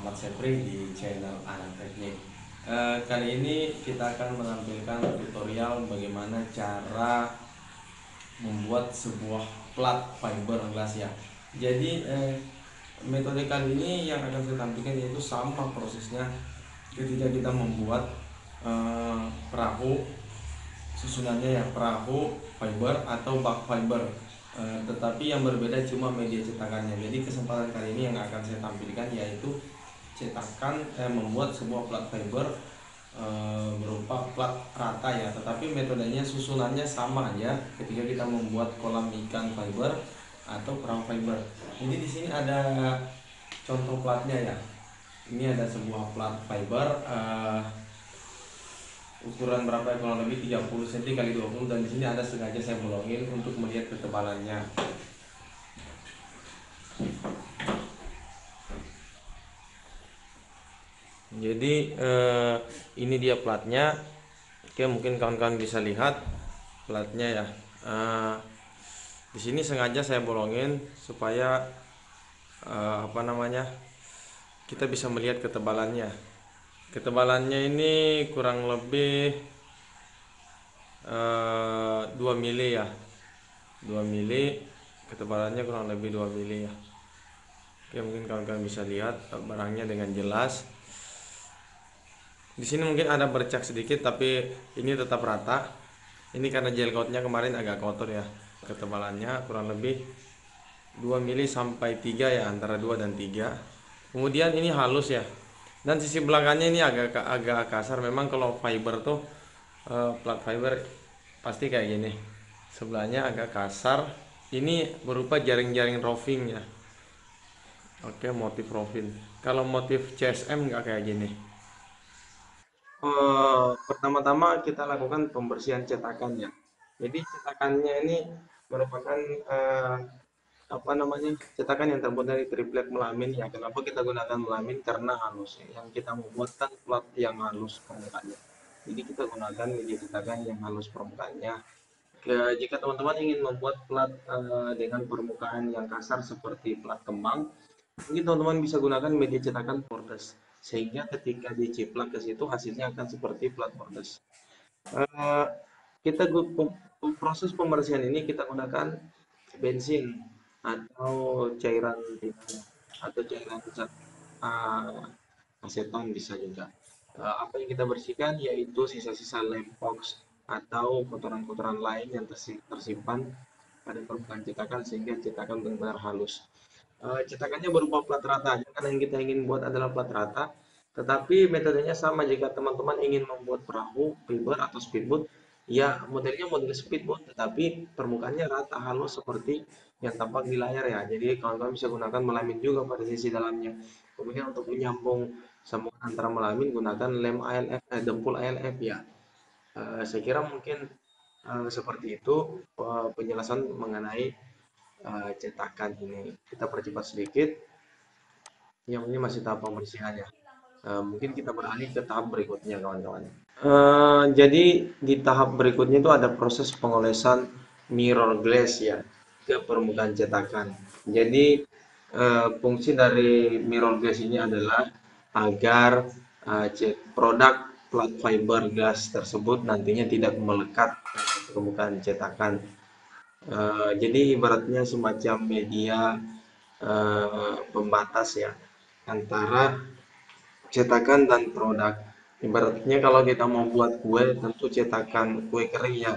Ahmad Sepri di channel Anak Teknik. Kali ini kita akan menampilkan tutorial bagaimana cara membuat sebuah plat fiberglass ya. Jadi metode kali ini yang akan saya tampilkan yaitu sama prosesnya ketika kita membuat perahu, susunannya ya perahu fiber atau bak fiber. Tetapi yang berbeda cuma media cetakannya. Jadi kesempatan kali ini yang akan saya tampilkan yaitu cetakan membuat sebuah plat fiber berupa plat rata ya, tetapi metodenya susunannya sama aja ketika kita membuat kolam ikan fiber atau perahu fiber. Jadi di sini ada contoh platnya ya. Ini ada sebuah plat fiber ukuran berapa ya, kurang lebih 30 cm kali 20, dan di sini ada sengaja saya bolongin untuk melihat ketebalannya. Jadi ini dia platnya. Oke, mungkin kawan-kawan bisa lihat platnya ya. Di sini sengaja saya bolongin supaya kita bisa melihat ketebalannya. Ketebalannya ini kurang lebih 2 mili ya. 2 mili ketebalannya, kurang lebih 2 mili ya. Oke, mungkin kawan-kawan bisa lihat barangnya dengan jelas. Di sini mungkin ada bercak sedikit, tapi ini tetap rata. Ini karena gel coatnya kemarin agak kotor ya. Ketebalannya kurang lebih 2 mili sampai 3 ya, antara 2 dan 3. Kemudian ini halus ya. Dan sisi belakangnya ini agak kasar. Memang kalau fiber tuh plat fiber pasti kayak gini. Sebelahnya agak kasar. Ini berupa jaring-jaring roving ya. Oke, motif roving. Kalau motif CSM nggak kayak gini. Pertama-tama kita lakukan pembersihan cetakannya. Jadi cetakannya ini merupakan cetakan yang terbuat dari triplek melamin ya. Kenapa kita gunakan melamin? Karena halus ya. Yang kita membuatkan plat yang halus permukaannya. Jadi kita gunakan media cetakan yang halus permukaannya. Jika teman-teman ingin membuat plat dengan permukaan yang kasar seperti plat kembang, mungkin teman-teman bisa gunakan media cetakan bordes, sehingga ketika diciplak ke situ hasilnya akan seperti plat bordes. Eh, kita proses pembersihan ini kita gunakan bensin atau cairan atau cairan zat aseton bisa juga. Apa yang kita bersihkan yaitu sisa-sisa lem box atau kotoran-kotoran lain yang tersimpan pada permukaan cetakan sehingga cetakan benar-benar halus. Cetakannya berupa plat rata, karena yang kita ingin buat adalah plat rata, tetapi metodenya sama jika teman-teman ingin membuat perahu, fiber atau speedboat, ya modelnya model speedboat, tetapi permukaannya rata halus seperti yang tampak di layar ya. Jadi kawan-kawan bisa gunakan melamin juga pada sisi dalamnya. Kemudian untuk menyambung sambungan antara melamin gunakan lem ALF, dempul ALF ya. Saya kira mungkin seperti itu penjelasan mengenai cetakan ini. Kita percepat sedikit. Yang ini masih tahap pembersihannya. Mungkin kita beralih ke tahap berikutnya, kawan-kawan. Jadi di tahap berikutnya itu ada proses pengolesan mirror glass ya ke permukaan cetakan. Jadi fungsi dari mirror glass ini adalah agar produk plat fiber glass tersebut nantinya tidak melekat ke permukaan cetakan. Jadi ibaratnya semacam media pembatas ya antara cetakan dan produk. Ibaratnya kalau kita mau buat kue, tentu cetakan kue kering ya,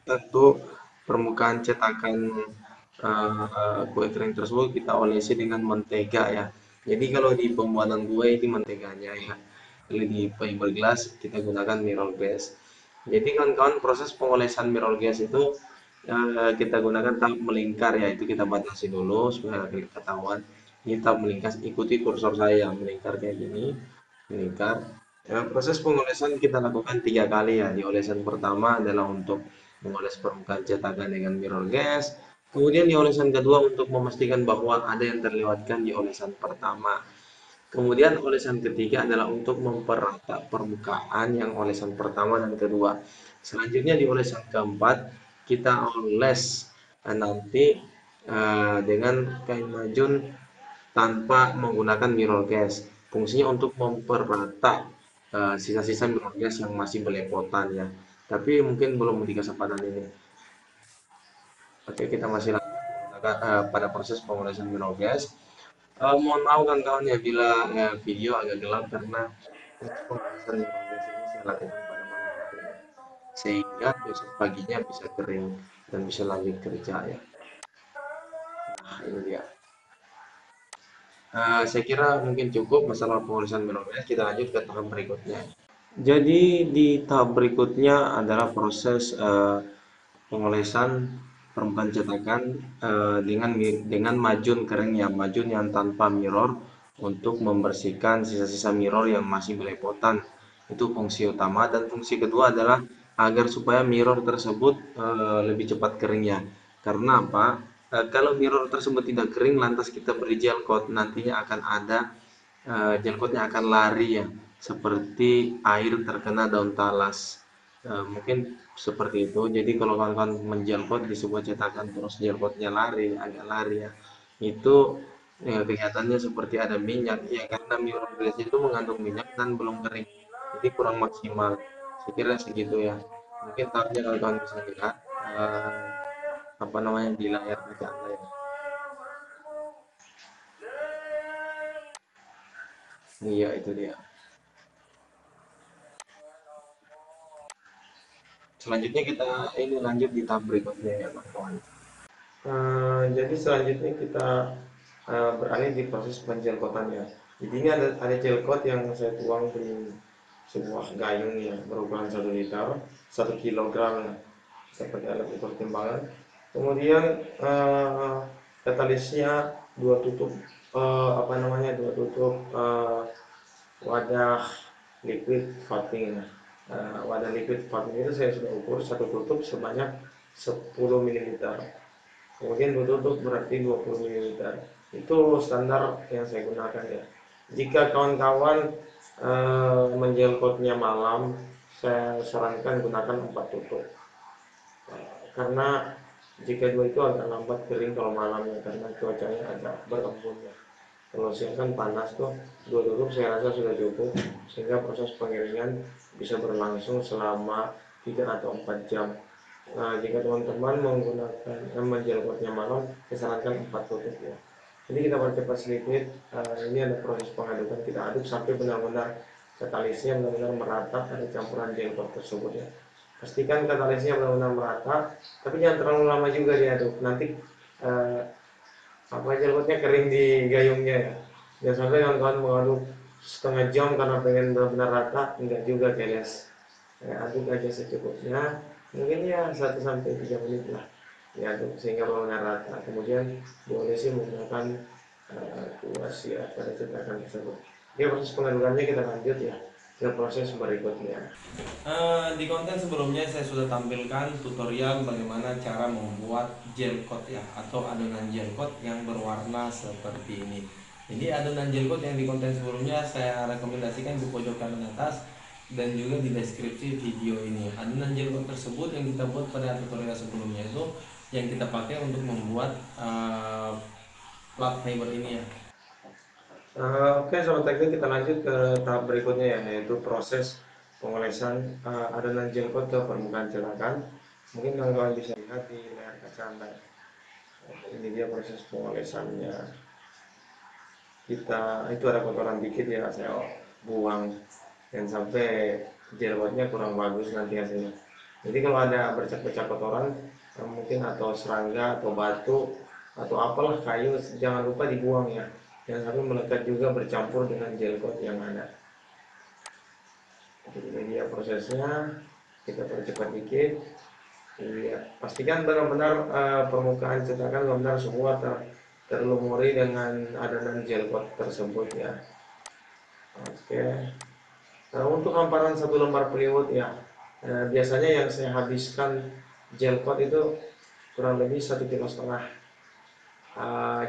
tentu permukaan cetakan kue kering tersebut kita olesi dengan mentega ya. Jadi kalau di pembuatan kue ini menteganya ya. Kalau di fiberglass kita gunakan mirror glass. Jadi kawan-kawan proses pengolesan mirror glass itu kita gunakan tahap melingkar ya, itu kita batasi dulu supaya ketahuan. Ini tahap melingkar, ikuti kursor saya melingkar kayak gini, melingkar. Proses pengolesan kita lakukan 3 kali ya. Di olesan pertama adalah untuk mengoles permukaan cetakan dengan mirror gas. Kemudian di olesan kedua untuk memastikan bahwa ada yang terlewatkan di olesan pertama. Kemudian olesan ketiga adalah untuk memperrata permukaan yang olesan pertama dan kedua. Selanjutnya di olesan keempat kita oles nanti dengan kain majun tanpa menggunakan mirror gas. Fungsinya untuk memperrata sisa-sisa mirror gas yang masih belepotan ya. Tapi mungkin belum di kesempatan ini. Oke, kita masih lanjut menggunakan pada proses pengolesan mirror gas. Mohon maaf kawan-kawan ya bila video agak gelap karena proses pengolesan mirror gas ini saya lakukan pada malam hari ya. Sehingga besok paginya bisa kering dan bisa lanjut kerja ya. Nah, ini dia. Saya kira mungkin cukup masalah pengolesan mirror gas. Kita lanjut ke tahap berikutnya. Jadi di tahap berikutnya adalah proses pengolesan permukaan cetakan dengan majun kering ya, majun yang tanpa mirror untuk membersihkan sisa-sisa mirror yang masih belepotan. Itu fungsi utama dan fungsi kedua adalah agar supaya mirror tersebut lebih cepat keringnya. Karena apa? Kalau mirror tersebut tidak kering lantas kita beri gel coat nantinya akan ada jengkotnya akan lari ya, seperti air terkena daun talas. Mungkin seperti itu. Jadi kalau kawan-kawan menjelkot di sebuah cetakan terus jelkotnya lari, agak lari ya, itu kelihatannya seperti ada minyak. Ya karena mirror glass itu mengandung minyak dan belum kering, jadi kurang maksimal. Saya kira segitu ya. Mungkin tahapnya kawan-kawan bisa lihat apa namanya di layar kaca Anda ya. Iya itu dia. Selanjutnya kita ini lanjut di tahap berikutnya ya kawan-kawan. Jadi selanjutnya kita beralih di proses penjelkotannya. Jadi ini ada jelkot yang saya tuang di sebuah gayung ya berukuran 1 liter, 1 kilogram ya, seperti alat ukur timbangan. Kemudian katalisnya dua tutup dua tutup wadah liquid fatting. Wadah liquid fatting itu saya sudah ukur satu tutup sebanyak 10 ml. Kemudian tutup berarti 20 ml. Itu standar yang saya gunakan ya. Jika kawan-kawan menjelkotnya malam, saya sarankan gunakan 4 tutup. Karena jika dua itu agak lambat kering kalau malamnya karena cuacanya agak berembun ya. Kalau siang kan panas tuh, dua tutup saya rasa sudah cukup sehingga proses pengeringan bisa berlangsung selama 3 atau 4 jam. Nah, jika teman-teman menggunakan menjelkotnya malam, saya sarankan 4 tutup ya. Jadi kita percepat sedikit. Ini ada proses pengadukan, kita aduk sampai benar-benar katalisnya benar-benar merata pada campuran jelkot tersebut ya. Pastikan katalisnya benar-benar merata, tapi jangan terlalu lama juga diaduk. Nanti eh, jelkotnya kering di gayungnya ya. Jangan sampai kawan-kawan mengaduk setengah jam karena pengen benar-benar rata, enggak juga keles. Aduk aja secukupnya, mungkin ya 1 sampai 3 menit lah diaduk sehingga benar-benar rata. Kemudian boleh sih menggunakan kuas ya pada cetakan tersebut. Oke, proses pengadukannya kita lanjut ya ke proses berikutnya. Di konten sebelumnya saya sudah tampilkan tutorial bagaimana cara membuat gel coat ya, atau adonan gel coat yang berwarna seperti ini. Jadi adonan gel coat yang di konten sebelumnya saya rekomendasikan di pojok kanan atas dan juga di deskripsi video ini. Adonan gel coat tersebut yang kita buat pada tutorial sebelumnya itu yang kita pakai untuk membuat plat fiber ini ya. Oke, sobat teknik, kita lanjut ke tahap berikutnya ya, yaitu proses pengolesan adonan gel coat ke permukaan cetakan. Mungkin kawan-kawan bisa lihat di layar kaca Anda. Ini dia proses pengolesannya. Itu ada kotoran dikit ya, saya buang dan sampai gel coatnya kurang bagus nanti hasilnya. Jadi kalau ada bercak-bercak kotoran, mungkin atau serangga atau batu atau apalah kayu, jangan lupa dibuang ya. Jangan sampai melekat juga bercampur dengan gel coat yang ada. Ini dia prosesnya, kita percepat dikit. Iya, pastikan benar-benar permukaan cetakan benar-benar semua terlumuri dengan adonan gel coat tersebut ya. Oke. Nah, untuk hamparan 1 lembar plywood ya, biasanya yang saya habiskan gel coat itu kurang lebih 1,5 kg.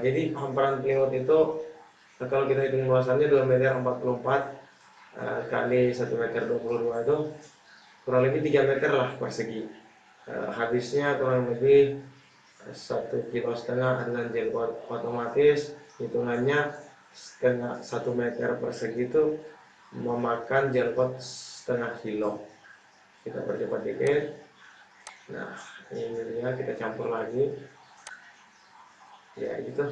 Jadi hamparan plywood itu kalau kita hitung luasannya 2,44 meter kali 1,22 meter itu kurang lebih 3 meter lah persegi. Habisnya kurang lebih 1,5 kg adonan gel coat, otomatis hitungannya 1 meter persegi itu memakan gelcoat setengah kilo. Kita percepat dikit. Nah, ini dia, kita campur lagi. Ya gitu.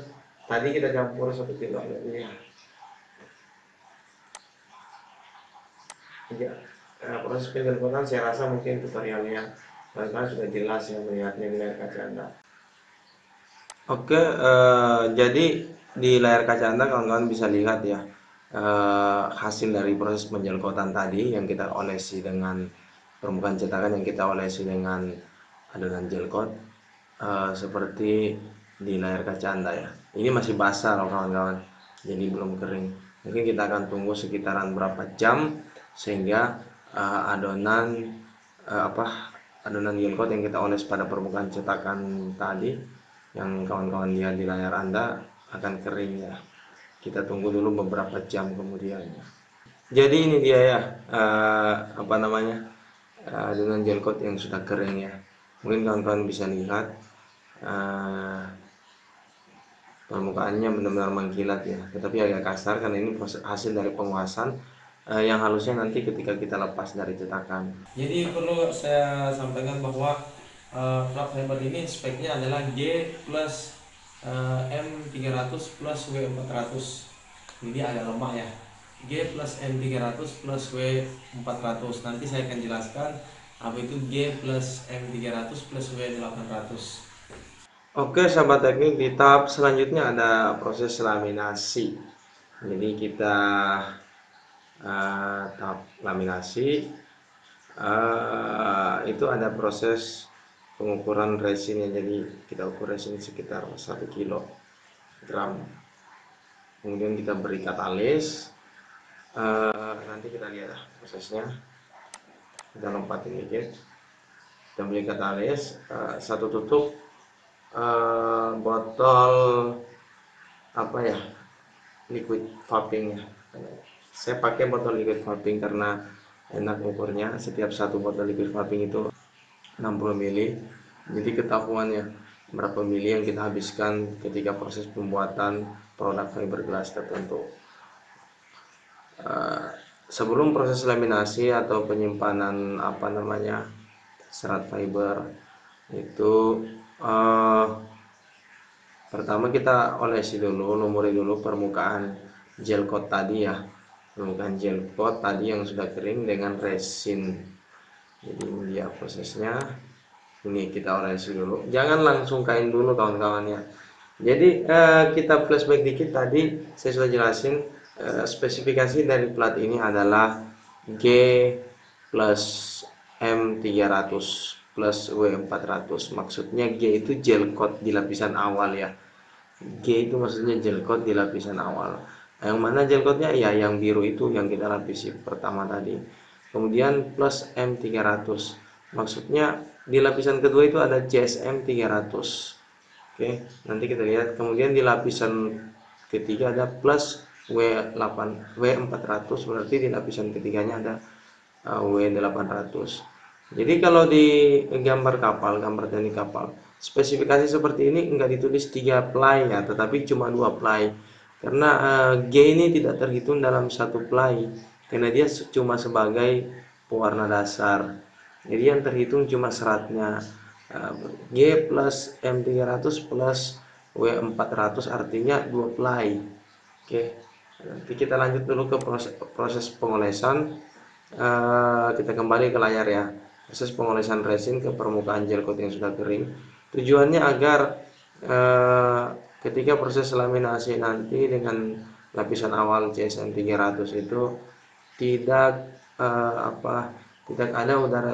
Tadi kita campur 1 kilo lebih ya. Ya, proses penjelkotan saya rasa mungkin tutorialnya teman-teman sudah jelas ya melihatnya di layar kaca Anda. Oke, jadi di layar kaca Anda kawan-kawan bisa lihat ya hasil dari proses penjelkotan tadi yang kita olesi dengan permukaan cetakan, yang kita olesi dengan adonan gelcoat seperti di layar kaca Anda ya. Ini masih basah loh kawan-kawan, jadi belum kering. Mungkin kita akan tunggu sekitaran berapa jam sehingga adonan adonan gelcoat yang kita oles pada permukaan cetakan tadi yang kawan-kawan lihat di layar Anda akan kering ya. Kita tunggu dulu beberapa jam kemudian ya. Jadi ini dia ya adonan gelcoat yang sudah kering ya. Mungkin kawan-kawan bisa lihat permukaannya benar-benar mengkilat ya, tetapi agak kasar karena ini hasil dari penguasan yang halusnya nanti ketika kita lepas dari cetakan. Jadi perlu saya sampaikan bahwa plug fiber ini speknya adalah G plus M300 plus W400. Ini agak lemah ya. G plus M300 plus W400. Nanti saya akan jelaskan apa itu G plus M300 plus W800. Oke sahabat teknik, di tahap selanjutnya ada proses laminasi. Jadi kita tahap laminasi itu ada proses pengukuran resinnya. Jadi kita ukur resin sekitar 1 kilogram. Kemudian kita beri katalis. Nanti kita lihat prosesnya. Kita lompatin dikit. Kita beli katalis 1 tutup botol liquid vaping ya. Saya pakai botol liquid vaping karena enak ukurnya. Setiap 1 botol liquid vaping itu 60 ml. Jadi ketahuannya berapa mili yang kita habiskan ketika proses pembuatan produk fiberglass tertentu. Sebelum proses laminasi atau penyimpanan serat fiber itu pertama kita olesi dulu, lumuri dulu permukaan gelcoat tadi ya, permukaan gelcoat tadi yang sudah kering dengan resin. Jadi ini dia prosesnya. Ini kita olesi dulu, jangan langsung kain dulu kawan-kawan ya. Jadi kita flashback dikit, tadi saya sudah jelasin spesifikasi dari plat ini adalah G plus M300 plus W400. Maksudnya G itu gelcoat di lapisan awal ya. G itu maksudnya gelcoat di lapisan awal. Yang mana gelcoatnya ya yang biru itu yang kita lapisi pertama tadi. Kemudian plus M300. Maksudnya di lapisan kedua itu ada CSM 300. Oke, nanti kita lihat. Kemudian di lapisan ketiga ada plus W400, berarti di lapisan ketiganya ada W800. Jadi kalau di gambar kapal, gambar teknik kapal, spesifikasi seperti ini enggak ditulis 3 ply ya, tetapi cuma 2 ply. Karena G ini tidak terhitung dalam 1 ply, karena dia cuma sebagai pewarna dasar. Jadi yang terhitung cuma seratnya. G plus M300 plus W400 artinya 2 ply. Oke, nanti kita lanjut dulu ke proses pengolesan. Kita kembali ke layar ya. Proses pengolesan resin ke permukaan gelcoat yang sudah kering. Tujuannya agar ketika proses laminasi nanti dengan lapisan awal CSM 300 itu tidak ada udara